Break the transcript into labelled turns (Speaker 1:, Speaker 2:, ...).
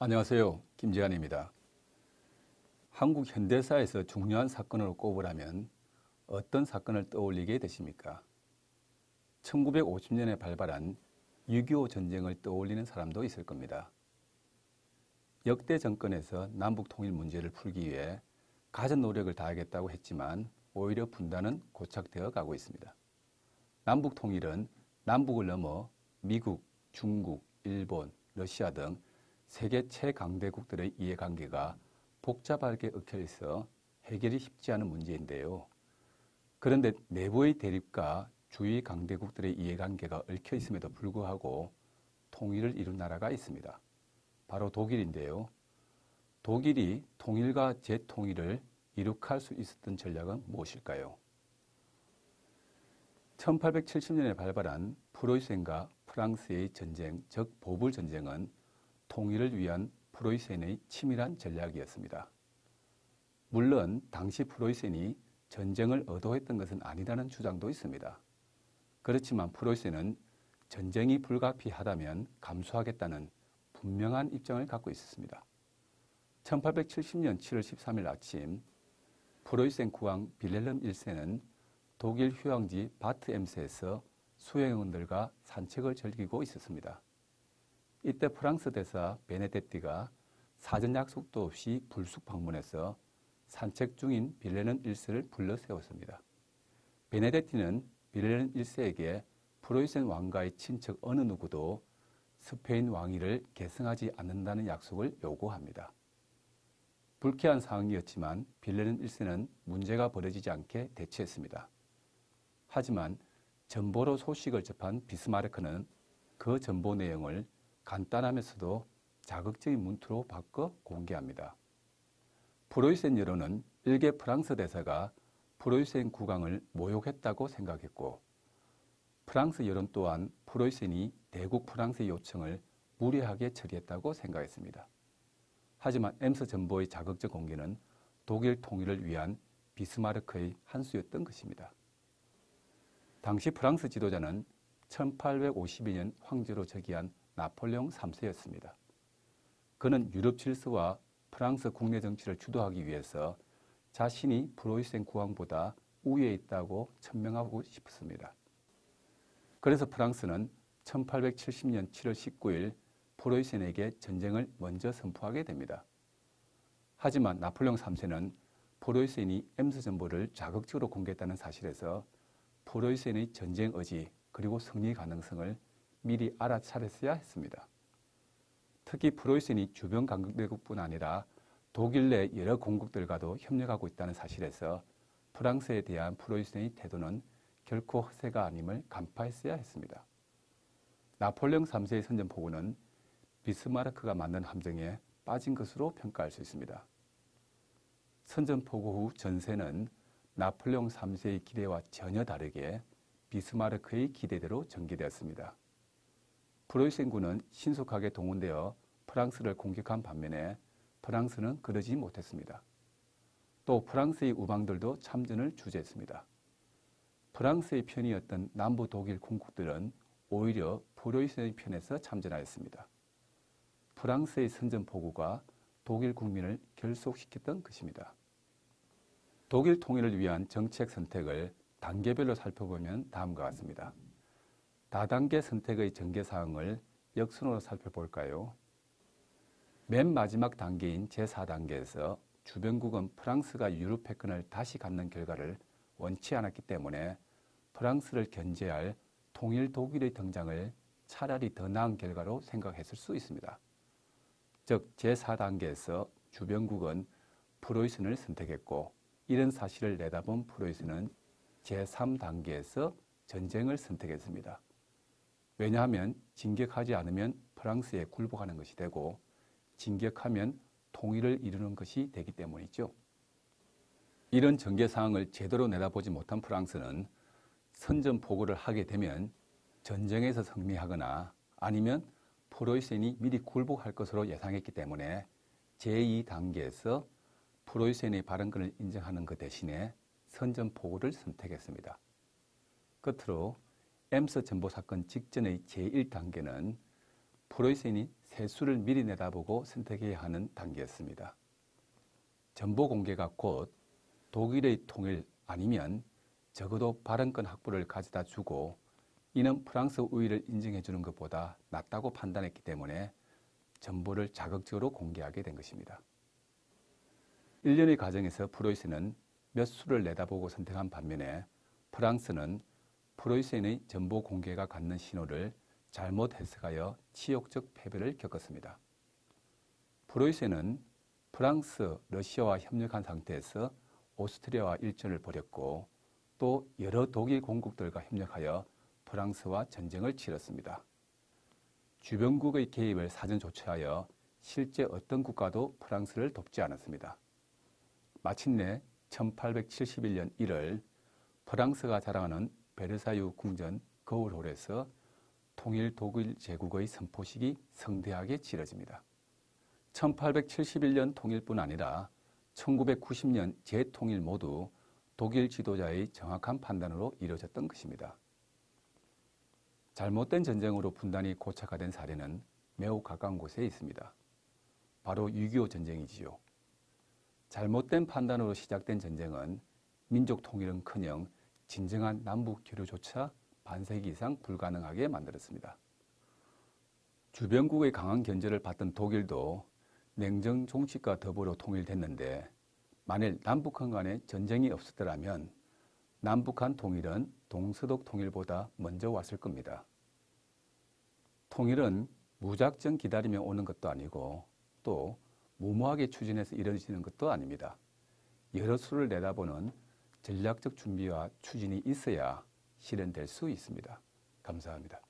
Speaker 1: 안녕하세요. 김재환입니다. 한국 현대사에서 중요한 사건으로 꼽으라면 어떤 사건을 떠올리게 되십니까? 1950년에 발발한 6.25 전쟁을 떠올리는 사람도 있을 겁니다. 역대 정권에서 남북 통일 문제를 풀기 위해 가진 노력을 다하겠다고 했지만 오히려 분단은 고착되어 가고 있습니다. 남북 통일은 남북을 넘어 미국, 중국, 일본, 러시아 등 세계 최강대국들의 이해관계가 복잡하게 얽혀 있어 해결이 쉽지 않은 문제인데요. 그런데 내부의 대립과 주위 강대국들의 이해관계가 얽혀 있음에도 불구하고 통일을 이룬 나라가 있습니다. 바로 독일인데요. 독일이 통일과 재통일을 이룩할 수 있었던 전략은 무엇일까요? 1870년에 발발한 프로이센과 프랑스의 전쟁, 즉 보불 전쟁은 통일을 위한 프로이센의 치밀한 전략이었습니다. 물론 당시 프로이센이 전쟁을 의도했던 것은 아니라는 주장도 있습니다. 그렇지만 프로이센은 전쟁이 불가피하다면 감수하겠다는 분명한 입장을 갖고 있었습니다. 1870년 7월 13일 아침 프로이센 국왕 빌헬름 1세는 독일 휴양지 바트 엠스에서 수행원들과 산책을 즐기고 있었습니다. 이때 프랑스 대사 베네데티가 사전 약속도 없이 불쑥 방문해서 산책 중인 빌헬름 1세를 불러 세웠습니다. 베네데티는 빌헬름 1세에게 프로이센 왕가의 친척 어느 누구도 스페인 왕위를 계승하지 않는다는 약속을 요구합니다. 불쾌한 상황이었지만 빌헬름 1세는 문제가 벌어지지 않게 대처했습니다. 하지만 전보로 소식을 접한 비스마르크는 그 전보 내용을 간단하면서도 자극적인 문구로 바꿔 공개합니다. 프로이센 여론은 일개 프랑스 대사가 프로이센 국왕을 모욕했다고 생각했고 프랑스 여론 또한 프로이센이 대국 프랑스의 요청을 무례하게 처리했다고 생각했습니다. 하지만 엠스 전보의 자극적 공개는 독일 통일을 위한 비스마르크의 한 수였던 것입니다. 당시 프랑스 지도자는 1852년 황제로 즉위한 나폴레옹 3세였습니다. 그는 유럽 질서와 프랑스 국내 정치를 주도하기 위해서 자신이 프로이센 국왕보다 우위에 있다고 천명하고 싶었습니다. 그래서 프랑스는 1870년 7월 19일 프로이센에게 전쟁을 먼저 선포하게 됩니다. 하지만 나폴레옹 3세는 프로이센이 엠스 정보를 자극적으로 공개했다는 사실에서 프로이센의 전쟁 의지 그리고 승리 가능성을 미리 알아차렸어야 했습니다. 특히 프로이센이 주변 강대국뿐 아니라 독일 내 여러 공국들과도 협력하고 있다는 사실에서 프랑스에 대한 프로이센의 태도는 결코 허세가 아님을 간파했어야 했습니다. 나폴레옹 3세의 선전포고는 비스마르크가 만든 함정에 빠진 것으로 평가할 수 있습니다. 선전포고 후 전세는 나폴레옹 3세의 기대와 전혀 다르게 비스마르크의 기대대로 전개되었습니다. 프로이센군은 신속하게 동원되어 프랑스를 공격한 반면에 프랑스는 그러지 못했습니다. 또 프랑스의 우방들도 참전을 주재했습니다. 프랑스의 편이었던 남부 독일 공국들은 오히려 프로이센의 편에서 참전하였습니다. 프랑스의 선전포고가 독일 국민을 결속시켰던 것입니다. 독일 통일을 위한 정책 선택을 단계별로 살펴보면 다음과 같습니다. 다단계 선택의 전개사항을 역순으로 살펴볼까요? 맨 마지막 단계인 제4단계에서 주변국은 프랑스가 유럽 패권을 다시 갖는 결과를 원치 않았기 때문에 프랑스를 견제할 통일 독일의 등장을 차라리 더 나은 결과로 생각했을 수 있습니다. 즉 제4단계에서 주변국은 프로이센을 선택했고 이런 사실을 내다본 프로이센은 제3단계에서 전쟁을 선택했습니다. 왜냐하면 진격하지 않으면 프랑스에 굴복하는 것이 되고 진격하면 통일을 이루는 것이 되기 때문이죠. 이런 전개 사항을 제대로 내다보지 못한 프랑스는 선전포고를 하게 되면 전쟁에서 승리하거나 아니면 프로이센이 미리 굴복할 것으로 예상했기 때문에 제2단계에서 프로이센의 발언권을 인정하는 것 대신에 선전포고를 선택했습니다. 끝으로 엠스 전보 사건 직전의 제1단계는 프로이센이 세 수를 미리 내다보고 선택해야 하는 단계였습니다. 정보 공개가 곧 독일의 통일 아니면 적어도 발언권 확보를 가져다 주고 이는 프랑스 우위를 인정해 주는 것보다 낫다고 판단했기 때문에 정보를 자극적으로 공개하게 된 것입니다. 1년의 과정에서 프로이센은 몇 수를 내다보고 선택한 반면에 프랑스는 프로이센의 정보 공개가 갖는 신호를 잘못 해석하여 치욕적 패배를 겪었습니다. 프로이센은 프랑스, 러시아와 협력한 상태에서 오스트리아와 일전을 벌였고 또 여러 독일 공국들과 협력하여 프랑스와 전쟁을 치렀습니다. 주변국의 개입을 사전 조치하여 실제 어떤 국가도 프랑스를 돕지 않았습니다. 마침내 1871년 1월 프랑스가 자랑하는 베르사유 궁전 거울홀에서 통일 독일 제국의 선포식이 성대하게 치러집니다. 1871년 통일뿐 아니라 1990년 재통일 모두 독일 지도자의 정확한 판단으로 이루어졌던 것입니다. 잘못된 전쟁으로 분단이 고착화된 사례는 매우 가까운 곳에 있습니다. 바로 6.25 전쟁이지요. 잘못된 판단으로 시작된 전쟁은 민족 통일은커녕 진정한 남북 교류조차 반세기 이상 불가능하게 만들었습니다. 주변국의 강한 견제를 받던 독일도 냉전 종식과 더불어 통일됐는데 만일 남북한 간에 전쟁이 없었더라면 남북한 통일은 동서독 통일보다 먼저 왔을 겁니다. 통일은 무작정 기다리며 오는 것도 아니고 또 무모하게 추진해서 이루어지는 것도 아닙니다. 여러 수를 내다보는 전략적 준비와 추진이 있어야 실현될 수 있습니다. 감사합니다.